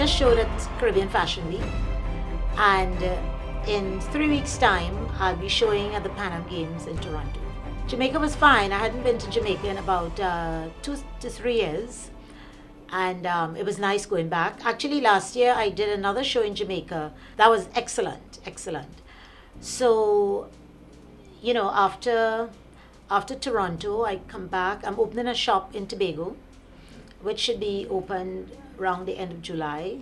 just showed at Caribbean Fashion Week, and in 3 weeks' time, I'll be showing at the Pan Am Games in Toronto. Jamaica was fine. I hadn't been to Jamaica in about 2 to 3 years, and it was nice going back. Actually, last year I did another show in Jamaica. That was excellent, excellent. So, you know, after Toronto, I come back. I'm opening a shop in Tobago, which should be opened around the end of July.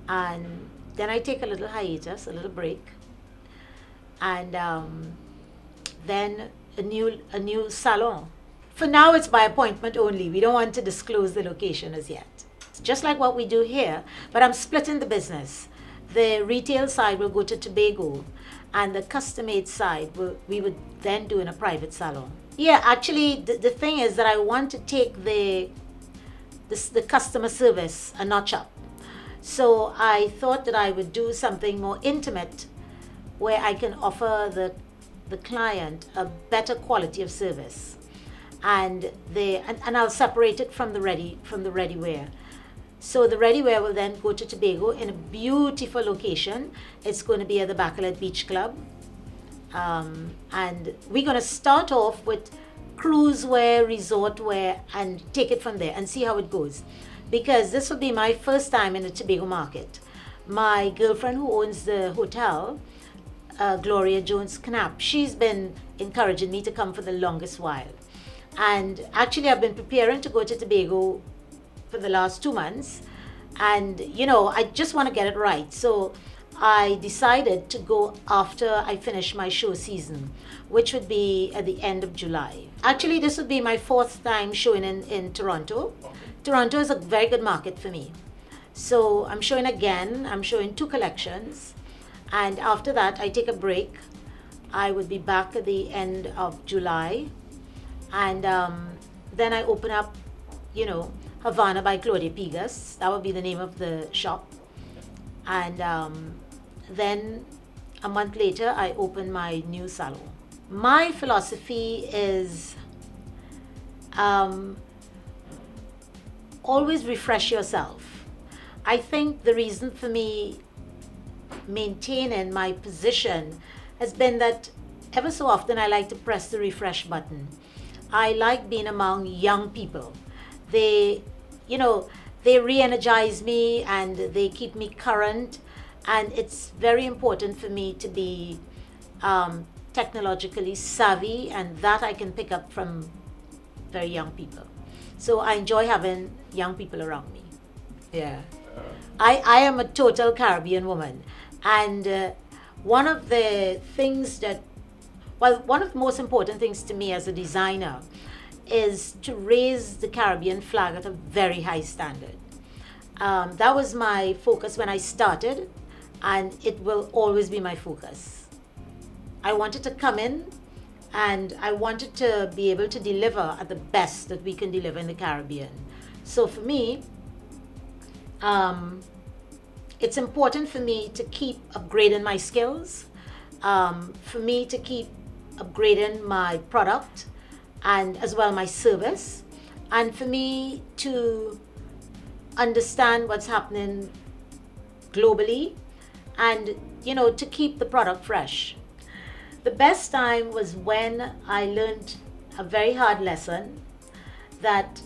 And then I take a little hiatus, a little break. And then a new salon. For now, it's by appointment only. We don't want to disclose the location as yet. It's just like what we do here, but I'm splitting the business. The retail side will go to Tobago, and the custom-made side we would then do in a private salon. Yeah, actually, the thing is that I want to take the customer service a notch up. So I thought that I would do something more intimate, where I can offer the client a better quality of service, and I'll separate it from the ready wear. So the ready wear will then go to Tobago in a beautiful location. It's going to be at the Bacalet Beach Club. And we're going to start off with cruise wear, resort wear, and take it from there and see how it goes. Because this will be my first time in the Tobago market. My girlfriend who owns the hotel, Gloria Jones Knapp, she's been encouraging me to come for the longest while. And actually I've been preparing to go to Tobago for the last 2 months, and you know, I just want to get it right. So I decided to go after I finish my show season, which would be at the end of July. Actually, this would be my 4th time showing in Toronto. Toronto is a very good market for me. So I'm showing again. I'm showing 2 collections, and after that I take a break. I would be back at the end of July, and then I open up, you know, Havana by Claudia Pegus. That would be the name of the shop. And then a month later, I open my new salon. My philosophy is always refresh yourself. I think the reason for me maintaining my position has been that ever so often I like to press the refresh button. I like being among young people. They re-energize me and they keep me current, and it's very important for me to be technologically savvy, and that I can pick up from very young people. So I enjoy having young people around me. Yeah. I am a total Caribbean woman, and one of the most important things to me as a designer is to raise the Caribbean flag at a very high standard. That was my focus when I started, and it will always be my focus. I wanted to come in, and I wanted to be able to deliver at the best that we can deliver in the Caribbean. So for me, it's important for me to keep upgrading my skills, for me to keep upgrading my product, and as well my service, and for me to understand what's happening globally, and you know, to keep the product fresh. The best time was when I learned a very hard lesson that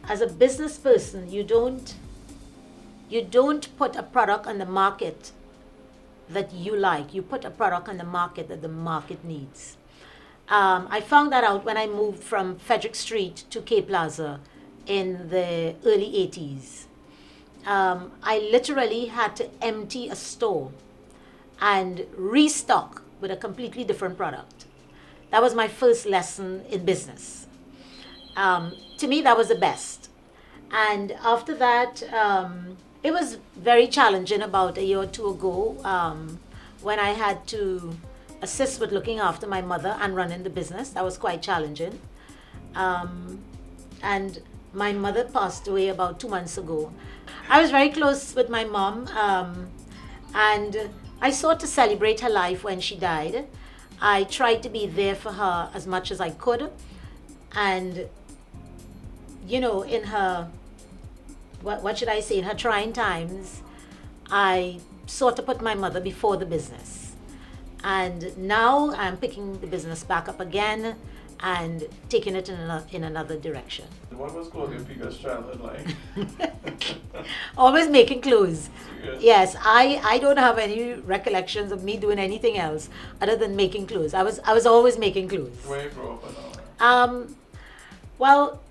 as a business person, you don't put a product on the market that you like. You put a product on the market that the market needs. I found that out when I moved from Frederick Street to K Plaza in the early 80s. I literally had to empty a store and restock with a completely different product. That was my first lesson in business. To me, that was the best. And after that, it was very challenging about a year or 2 ago, when I had to assist with looking after my mother and running the business. That was quite challenging. And my mother passed away about 2 months ago. I was very close with my mom, and I sought to celebrate her life when she died. I tried to be there for her as much as I could. And, you know, in her what should I say, in her trying times, I sort of put my mother before the business. And now I'm picking the business back up again and taking it in another direction. What was Claudia Pegus' childhood like? Always making clothes. Serious? Yes, I don't have any recollections of me doing anything else other than making clothes. I was always making clothes. Where you grew up and all that? Well,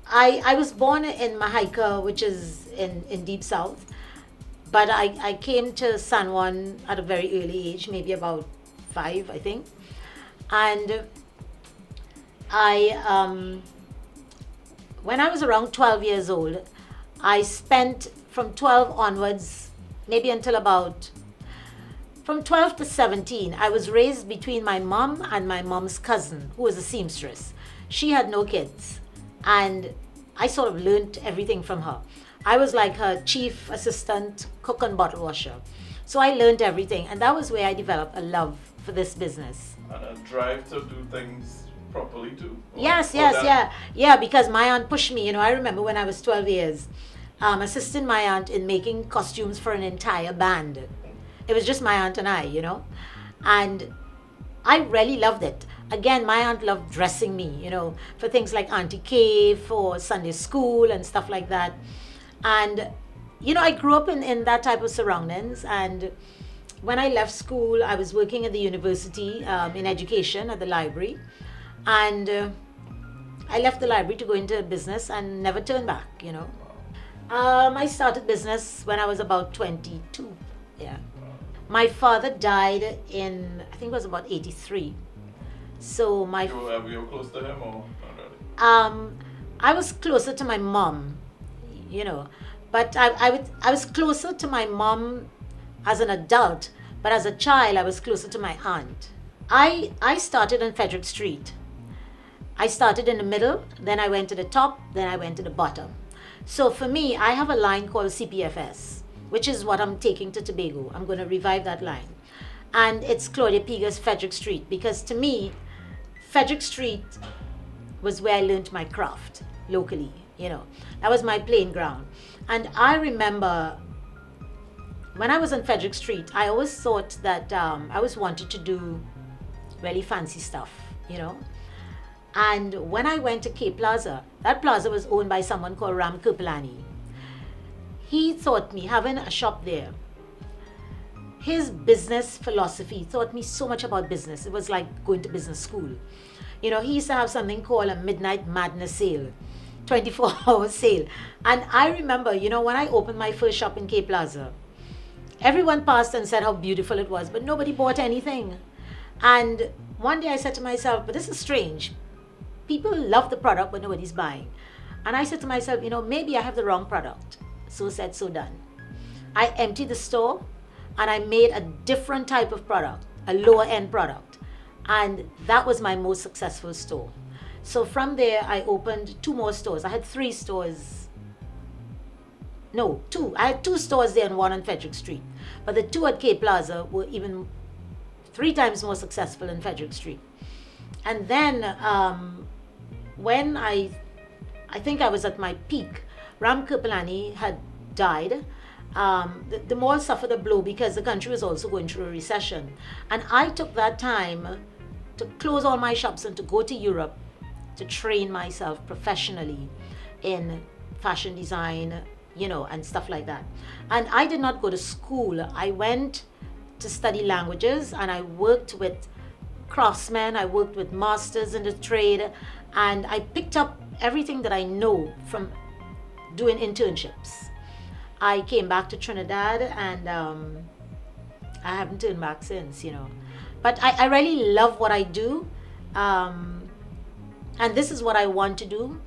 I was born in Mahaica, which is in Deep South, but I came to San Juan at a very early age, maybe about 5, I think. And when I was around 12 years old, I spent from 12 onwards, maybe until about, from 12 to 17, I was raised between my mom and my mom's cousin, who was a seamstress. She had no kids, and I sort of learned everything from her. I was like her chief assistant, cook and bottle washer. So I learned everything, and that was where I developed a love for this business. And a drive to do things properly too? Yes, yeah, because my aunt pushed me. I remember when I was 12 years, assisting my aunt in making costumes for an entire band. It was just my aunt and I, and I really loved it. Again, my aunt loved dressing me, for things like Auntie K, for Sunday school and stuff like that. And, I grew up in that type of surroundings. And when I left school, I was working at the university in education at the library. And I left the library to go into business and never turned back, I started business when I was about 22, yeah. My father died in, I think it was about 83. So were you close to him or not really? I was closer to my mom, but I was closer to my mom as an adult, but as a child I was closer to my aunt. I started on Frederick Street. I started in the middle, then I went to the top, then I went to the bottom. So for me, I have a line called CPFS, which is what I'm taking to Tobago. I'm going to revive that line. And it's Claudia Pegus Frederick Street, because to me, Frederick Street was where I learned my craft locally, That was my playing ground. And I remember when I was on Frederick Street, I always thought that I always wanted to do really fancy stuff, And when I went to K Plaza, that plaza was owned by someone called Ram Kirpalani. He taught me, having a shop there, his business philosophy taught me so much about business. It was like going to business school. He used to have something called a midnight madness sale, 24-hour sale. And I remember, when I opened my first shop in K Plaza, everyone passed and said how beautiful it was, but nobody bought anything. And one day I said to myself, but this is strange. People love the product, but nobody's buying. And I said to myself, maybe I have the wrong product. So said, so done. I emptied the store and I made a different type of product, a lower end product. And that was my most successful store. So from there, I opened 2 more stores. I had 3 stores. No, 2. I had 2 stores there and 1 on Frederick Street. But the 2 at K Plaza were even 3 times more successful in Frederick Street. And then when I think I was at my peak, Ram Kirpalani had died. The mall suffered a blow because the country was also going through a recession. And I took that time to close all my shops and to go to Europe to train myself professionally in fashion design, and stuff like that. And I did not go to school. I went to study languages and I worked with craftsmen, I worked with masters in the trade, and I picked up everything that I know from doing internships. I came back to Trinidad and I haven't turned back since, But I really love what I do, and this is what I want to do.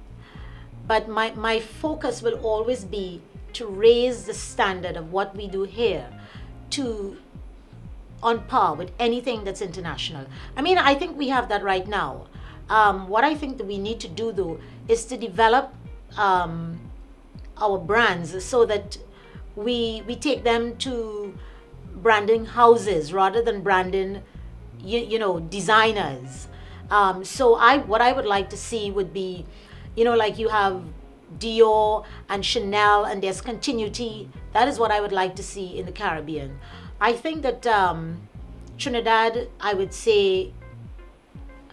But my focus will always be to raise the standard of what we do here to on par with anything that's international. I think we have that right now. What I think that we need to do, though, is to develop our brands so that we take them to branding houses rather than branding, designers. So what I would like to see would be, like you have Dior and Chanel, and there's continuity. That is what I would like to see in the Caribbean. I think that Trinidad, I would say,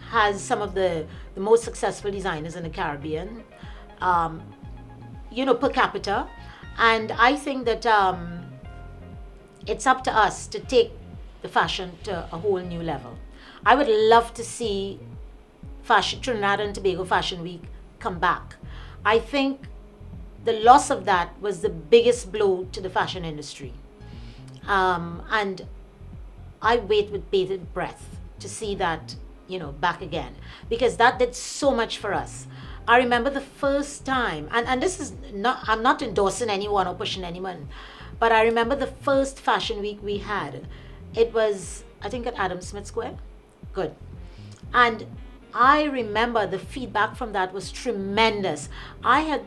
has some of the most successful designers in the Caribbean, per capita. And I think that it's up to us to take the fashion to a whole new level. I would love to see Trinidad and Tobago Fashion Week come back. I think the loss of that was the biggest blow to the fashion industry. And I wait with bated breath to see that, back again, because that did so much for us. I remember the first time, and this is not, I'm not endorsing anyone or pushing anyone, but I remember the first fashion week we had. It was, I think, at Adam Smith Square. Good. And I remember the feedback from that was tremendous. I had,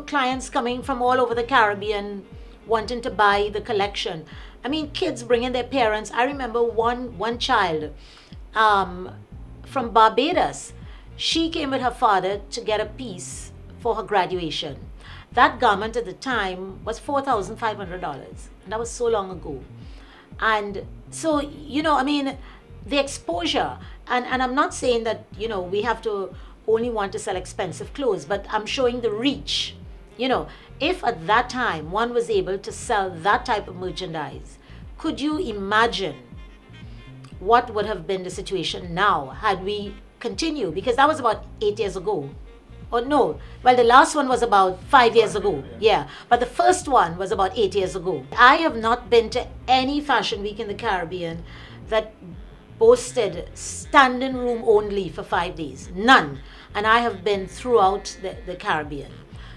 clients coming from all over the Caribbean wanting to buy the collection. I mean, kids bringing their parents. I remember one child from Barbados. She came with her father to get a piece for her graduation. That garment at the time was $4,500. And that was so long ago. And so, the exposure, and I'm not saying that, we have to only want to sell expensive clothes, but I'm showing the reach. If at that time one was able to sell that type of merchandise, could you imagine what would have been the situation now had we continued? Because that was about 8 years ago. Or no, well, the last one was about 5 years ago. Yeah, but the first one was about 8 years ago. I have not been to any fashion week in the Caribbean that boasted standing room only for 5 days. None. And I have been throughout the Caribbean.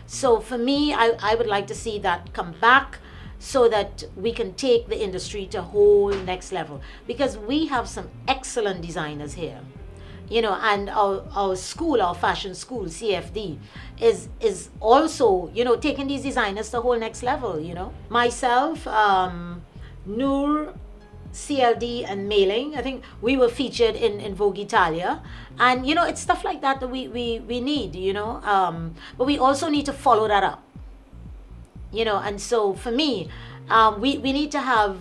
So for me, I would like to see that come back so that we can take the industry to a whole next level. Because we have some excellent designers here. And our school, our fashion school, CFD, is also, taking these designers to the whole next level, Myself, Noor, CLD, and Mailing, I think we were featured in Vogue Italia. And, it's stuff like that we need, but we also need to follow that up, and so for me, we need to have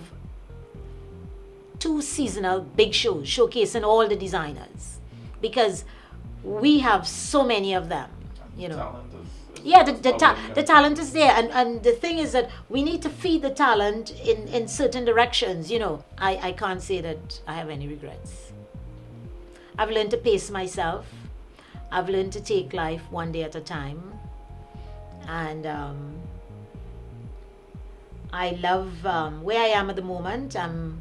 2 seasonal big shows showcasing all the designers, because we have so many of them, the talent is there, and the thing is that we need to feed the talent in certain directions. I can't say that I have any regrets. I've learned to pace myself. I've learned to take life one day at a time, and I love where I am at the moment. I'm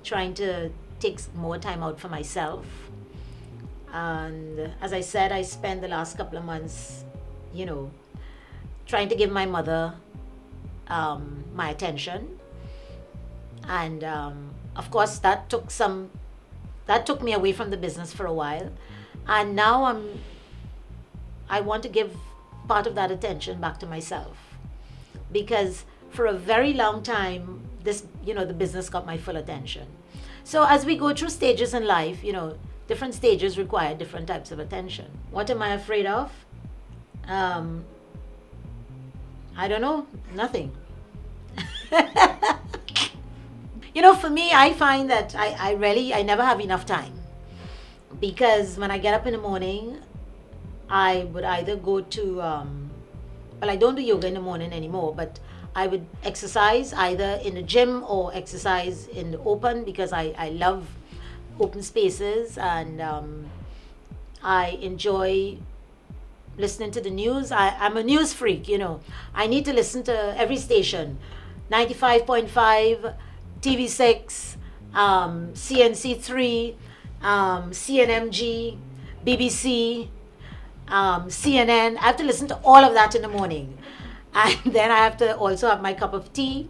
trying to take more time out for myself. And as I said, I spent the last couple of months, trying to give my mother my attention. And of course, that took me away from the business for a while. And now I want to give part of that attention back to myself. Because for a very long time, the business got my full attention. So as we go through stages in life, different stages require different types of attention. What am I afraid of? I don't know, nothing. For me, I find that I never have enough time. Because when I get up in the morning, I would either go to, I don't do yoga in the morning anymore, but I would exercise either in the gym or exercise in the open, because I love open spaces, and I enjoy listening to the news. I'm a news freak, I need to listen to every station. 95.5, TV6, CNC3, CNMG, BBC, CNN. I have to listen to all of that in the morning. And then I have to also have my cup of tea.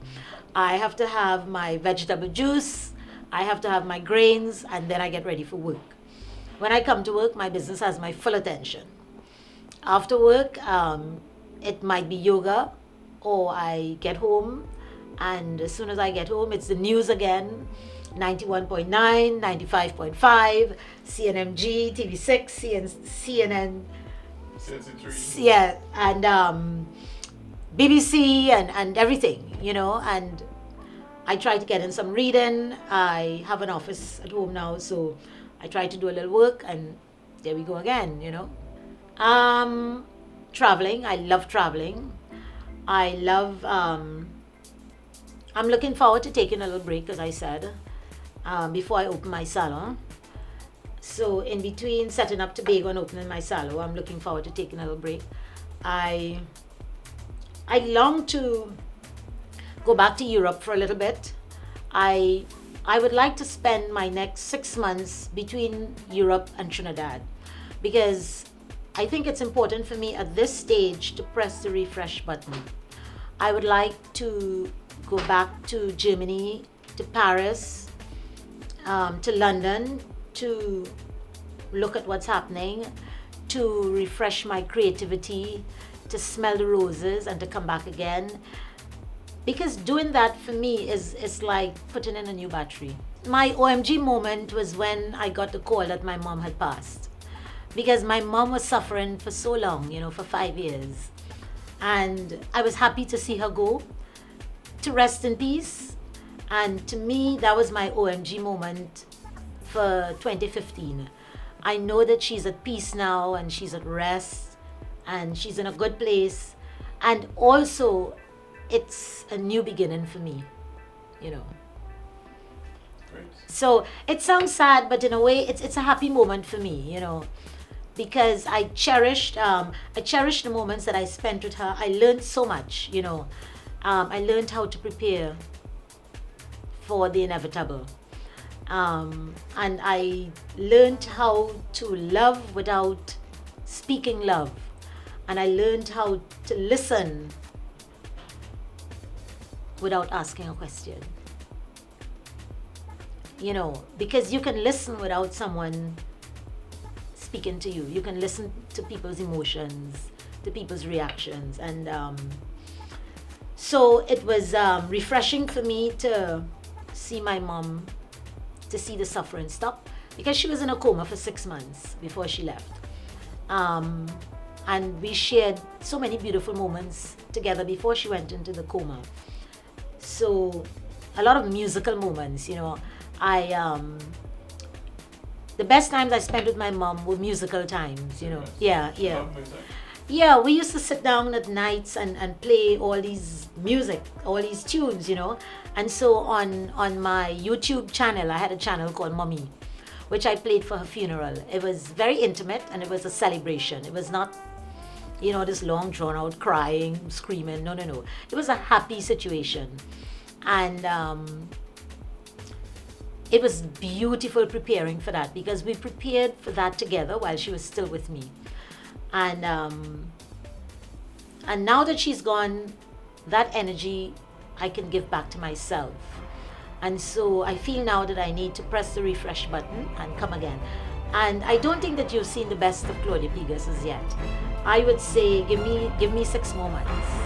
I have to have my vegetable juice. I have to have my grains, and then I get ready for work. When I come to work, my business has my full attention. After work, it might be yoga, or I get home, and as soon as I get home, it's the news again. 91.9, 95.5, CNMG, TV6, CNN, CNC3. Yeah, and BBC and everything, and I try to get in some reading. I have an office at home now, so I try to do a little work, and there we go again. Traveling. I love traveling. I love, I'm looking forward to taking a little break, as I said, before I open my salon. So in between setting up Tobago and opening my salon, I'm looking forward to taking a little break. I long to go back to Europe for a little bit. I would like to spend my next 6 months between Europe and Trinidad, because I think it's important for me at this stage to press the refresh button. I would like to go back to Germany, to Paris, to London, to look at what's happening, to refresh my creativity, to smell the roses, and to come back again. Because doing that for me is like putting in a new battery. My OMG moment was when I got the call that my mom had passed. Because my mom was suffering for so long, for 5 years. And I was happy to see her go, to rest in peace. And to me, that was my OMG moment for 2015. I know that she's at peace now, and she's at rest, and she's in a good place. And also, it's a new beginning for me, Great. So it sounds sad, but in a way, it's a happy moment for me, because I cherished the moments that I spent with her. I learned so much, I learned how to prepare for the inevitable. And I learned how to love without speaking love. And I learned how to listen without asking a question. Because you can listen without someone speaking to you. You can listen to people's emotions, to people's reactions. And so it was refreshing for me to see my mom, to see the suffering stop, because she was in a coma for 6 months before she left. And we shared so many beautiful moments together before she went into the coma. So a lot of musical moments, the best times I spent with my mom were musical times, Yeah. Yeah, we used to sit down at nights and play all these music, all these tunes, And so on my YouTube channel, I had a channel called Mommy, which I played for her funeral. It was very intimate, and it was a celebration. It was not, this long drawn out crying, screaming. No. It was a happy situation. And it was beautiful preparing for that, because we prepared for that together while she was still with me. And now that she's gone, that energy I can give back to myself. And so I feel now that I need to press the refresh button and come again. And I don't think that you've seen the best of Claudia Pegus as yet. I would say give me 6 more months.